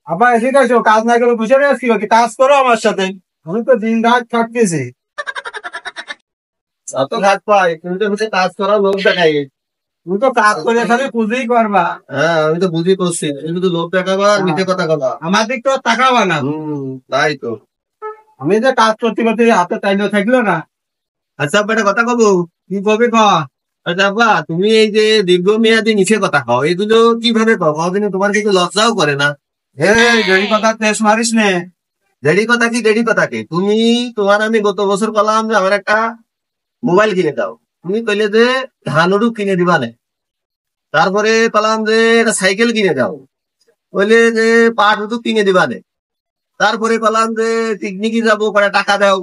আবার এসে গেছো, কাজ না করে বসে রেখেছিল কি? কাজ করো আমার সাথে। আমি তো দিন রাত থাকতেছি। অত ঘাট পাই, তুমি তো হচ্ছে কাজ করার লোক দেখাই। তুমি তো কাজ করে খালি পুজোই করবা। হ্যাঁ, আমি তো বুঝি করছি, তুমি শুধু লোক দেখাবা আর মিথ্যে কথা বলা। আমার দিক তো তাকাবা না। তাই তো। আমি যে কাজ করতে করতে হাতে টাইমও থাকলো না। আচ্ছা আব্বা, একটা কথা কব। কি কবি ক? আচ্ছা আব্বা, তুমি এই যে দীর্ঘমেয়াদী মিথ্যে কথা খাও, এগুলো কিভাবে খাও? কোনদিন তোমার কিছু লজ্জাও করে না? এই জড়ি কথা তেজ মারিস নে। দেরি কথা কি? তুমি, তোমার আমি গত বছর বললাম যে আমার একটা মোবাইল কিনে দাও, তুমি কইলে যে ধানুরু কিনে দিবা না। তারপরে পেলাম যে একটা সাইকেল কিনে দাও, বললে যে পাট হুটু কিনে দিবা না। তারপরে পেলাম যে পিকনিকে যাবো, কটা টাকা দাও,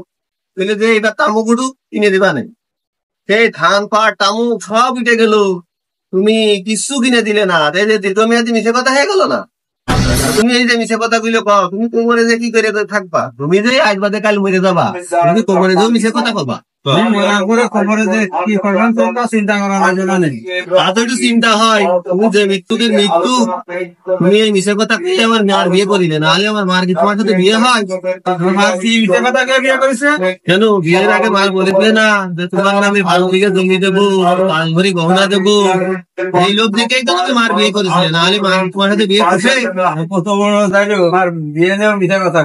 বললে যে এবার তামুকুটু কিনে দিবা না। সেই ধান পাট তামুক সব উঠে গেল, তুমি কিচ্ছু কিনে দিলে না। এই যে দীর্ঘমেয়াদী মিশে কথা হয়ে গেল না? তুমি এই যে মিশে কথা গুলো কও, তুমি কোমরে যে কি করে থাকবা? তুমি যে আজ বাদে কাল মরে যাবা, তুমি কোমরে যে মিশে কথা কবা। মরার পরে খবরে যে কি করবেন তোমরা চিন্তা করার আয়োজন নেই। তাতে একটু চিন্তা হয়, তুমি যে মৃত্যুকে মৃত্যু, তুমি এই মিশে কথা খেয়ে আমার মার বিয়ে করিলে, নাহলে আমার মার কি তোমার সাথে বিয়ে হয়? তোমার কি মিথ্যে কথা কে বিয়ে করেছে? কেন বিয়ের আগে মার বলেছিলে না যে তোমার নামে 5 বিঘা জমি দেবো, 5 ভরি গহনা দেবো? এই লোক দেখেই তো তুমি মার বিয়ে করেছিলে, নাহলে মার তোমার সাথে বিয়ে করছে? কত বড় আমার বিয়ে নেওয়া মিথ্যে কথা।